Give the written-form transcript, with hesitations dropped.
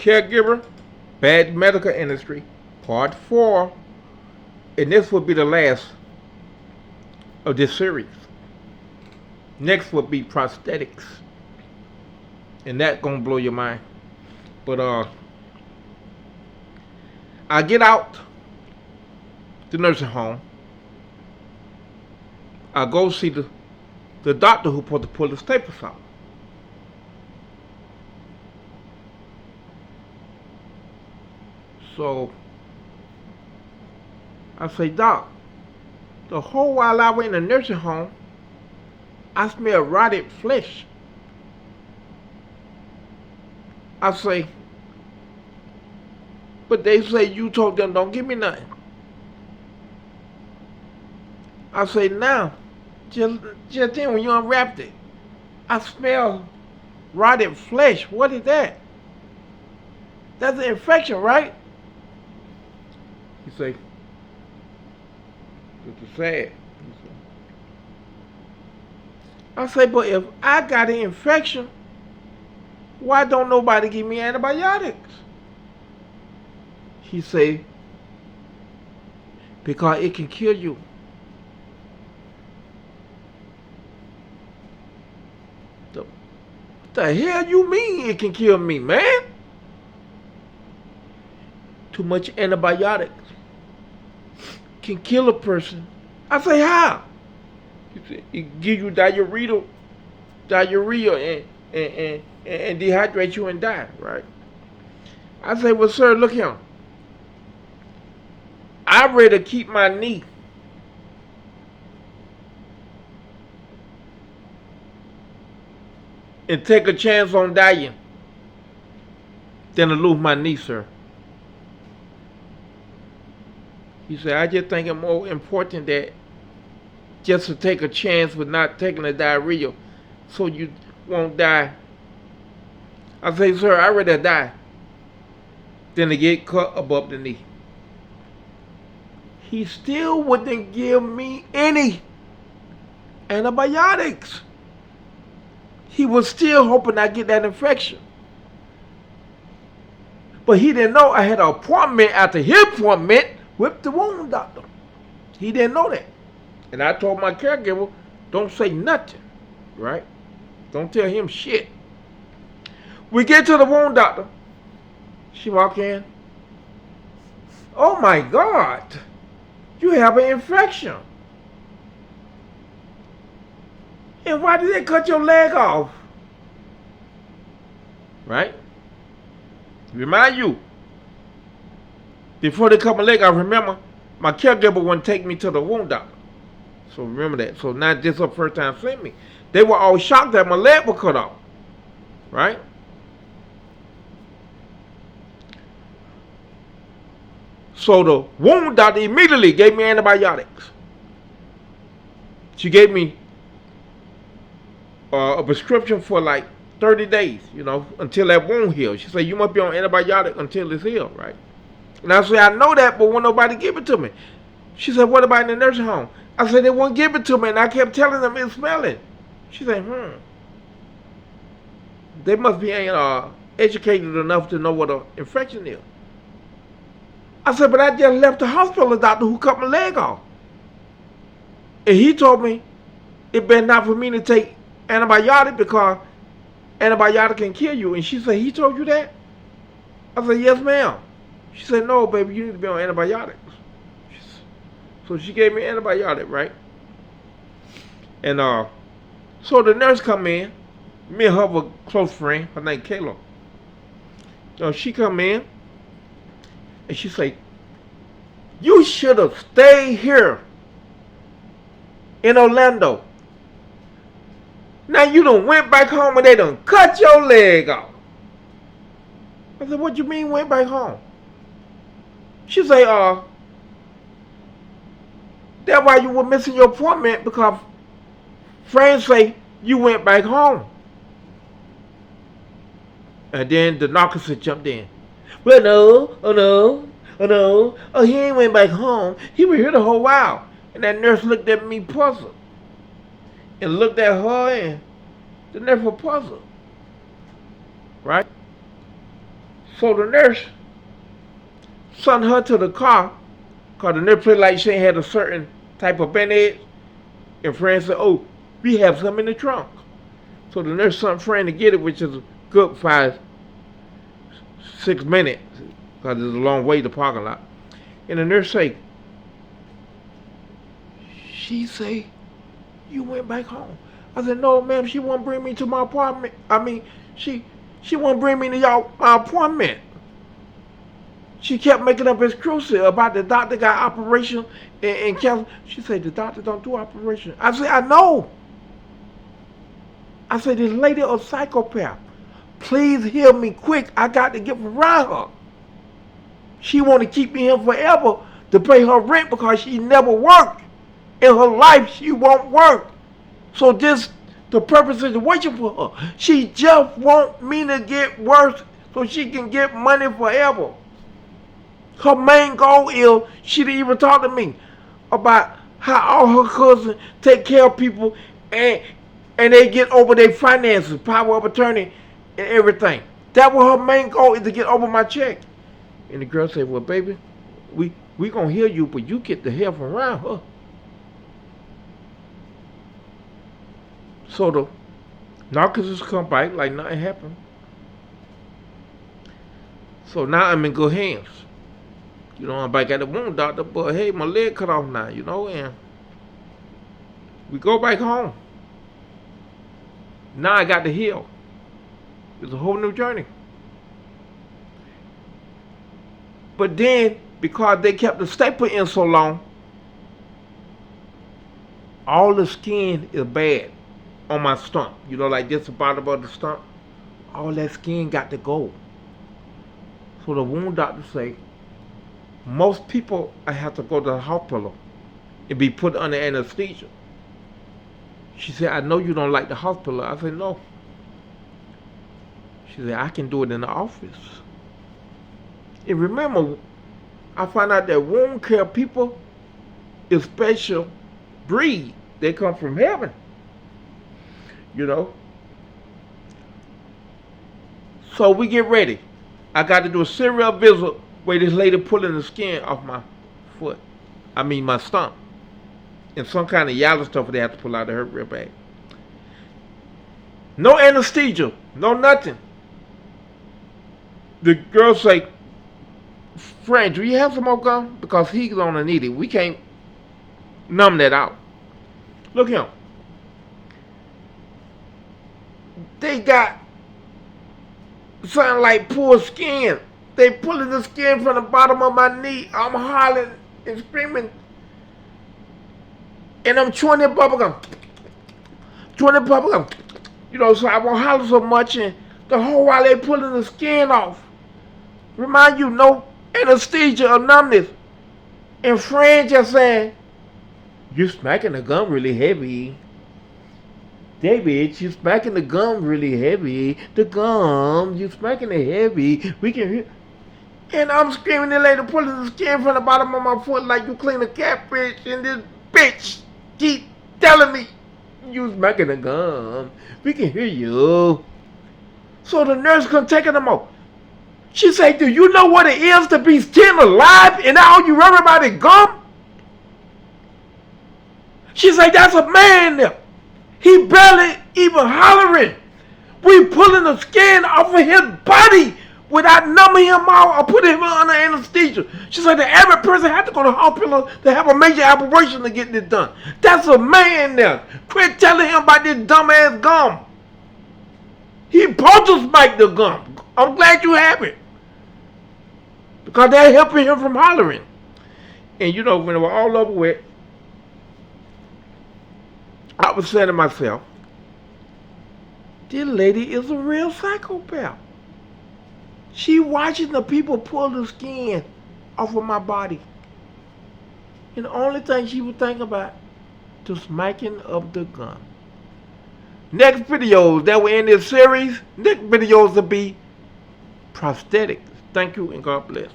Caregiver, Bad Medical Industry, Part 4. And this will be the last of this series. Next will be prosthetics. And that's gonna blow your mind. But I get out the nursing home. I go see the doctor who supposed to pull the staples out. So I say, Doc, the whole while I was in the nursing home, I smell rotted flesh. I say, but they say you told them don't give me nothing. I say, now, just then when you unwrapped it, I smell rotted flesh. What is that? That's an infection, right? He say, it's sad. I say, but if I got an infection, why don't nobody give me antibiotics? He say, because it can kill you. The hell you mean it can kill me, man? Too much antibiotics can kill a person. I say, how? It give you diarrhea and dehydrate you and die, right? I say, well, sir, look here. I'd rather keep my knee and take a chance on dying than to lose my knee, sir. He said, I just think it's more important that just to take a chance with not taking the diarrhea so you won't die. I say, sir, I'd rather die than to get cut above the knee. He still wouldn't give me any antibiotics. He was still hoping I'd get that infection. But he didn't know I had an appointment after his appointment with the wound doctor. He didn't know that. And I told my caregiver, don't say nothing, right? Don't tell him shit. We get to the wound doctor. She walk in. Oh my God, you have an infection. And why did they cut your leg off? Right? Remind you, before they cut my leg off, remember, my caregiver wouldn't take me to the wound doctor. So remember that. So not just her first time seeing me. They were all shocked that my leg was cut off. Right? So the wound doctor immediately gave me antibiotics. She gave me a prescription for like 30 days, until that wound heals. She said, you must be on antibiotic until it's healed, right? And I said, I know that, but won't nobody give it to me. She said, what about in the nursing home? I said, they won't give it to me, and I kept telling them it's smelling. She said, they must be educated enough to know what an infection is. I said, but I just left the hospital doctor who cut my leg off. And he told me it better not for me to take antibiotic because antibiotic can kill you. And she said, he told you that? I said, yes, ma'am. She said, no, baby, you need to be on antibiotics. So she gave me antibiotic, right? And so the nurse come in. Me and her were close friend. Her name Kayla. So she come in. And she say, you should have stayed here in Orlando. Now you done went back home and they done cut your leg off. I said, what you mean went back home? She say, that's why you were missing your appointment because friends say you went back home. And then the narcissist jumped in. Well, no, he ain't went back home. He was here the whole while. And that nurse looked at me puzzled. And looked at her and the nurse was puzzled. Right? So the nurse sent her to the car, because the nurse felt like she had a certain type of band-aid. And Fran said, oh, we have some in the trunk. So the nurse sent Fran to get it, which is a good 6 minutes, because it's a long way to the parking lot. And the nurse say, she say, you went back home. I said, no, ma'am, she won't bring me to my apartment. She won't bring me to my appointment. She kept making up excuses about the doctor got operation and cancer. She said, the doctor don't do operation. I said, I know. I said, this lady a psychopath. Please hear me quick. I got to get around her. She want to keep me here forever to pay her rent because she never worked. In her life, she won't work. So this the purpose situation for her. She just want me to get worse so she can get money forever. Her main goal is she didn't even talk to me about how all her cousins take care of people and they get over their finances, power of attorney, and everything. That was her main goal, is to get over my check. And the girl said, well, baby, we gonna hear you, but you get the hell from around her. So the narcotics come back like nothing happened. So now I'm in good hands. You know, I'm back at the wound doctor, but hey, my leg cut off now, you know, and we go back home. Now I got to heal. It's a whole new journey. But then, because they kept the staple in so long, all the skin is bad on my stump. You know, like this, the bottom of the stump. All that skin got to go. So the wound doctor say, most people I have to go to the hospital and be put under anesthesia. She said, I know you don't like the hospital. I said, no. She said, I can do it in the office. And remember, I found out that wound care people is special breed. They come from heaven. You know? So we get ready. I got to do a serial visit where this lady pulling the skin off my foot. My stump. And some kind of yellow stuff they have to pull out of her real bad. No anesthesia. No nothing. The girl say, Frank, do you have some more gum? Because he's gonna need it. We can't numb that out. Look here. They got something like poor skin. They pulling the skin from the bottom of my knee. I'm hollering and screaming. And I'm chewing that bubblegum. You know, so I won't holler so much. And the whole while they pulling the skin off. Remind you, no anesthesia or numbness. And Fran just saying, you smacking the gum really heavy. David, you smacking the gum really heavy. The gum, you smacking it heavy. We can hear. And I'm screaming, the lady pulling the skin from the bottom of my foot like you clean a catfish. And this bitch keep telling me, you smacking the gum. We can hear you. So the nurse couldn't take it no more. She said, do you know what it is to be still alive and now you worry about it gum? She said, that's a man there. He barely even hollering. We pulling the skin off of his body without numbing him out or putting him under anesthesia. She said the average person had to go to the hospital to have a major operation to get this done. That's a man there. Quit telling him about this dumbass gum. He supposed to smack the gum. I'm glad you have it. Because they're helping him from hollering. And you know, when it was all over with, I was saying to myself, this lady is a real psychopath. She watching the people pull the skin off of my body. And the only thing she would think about to smacking of the gum. Next videos that will end this series, next videos will be prosthetics. Thank you and God bless.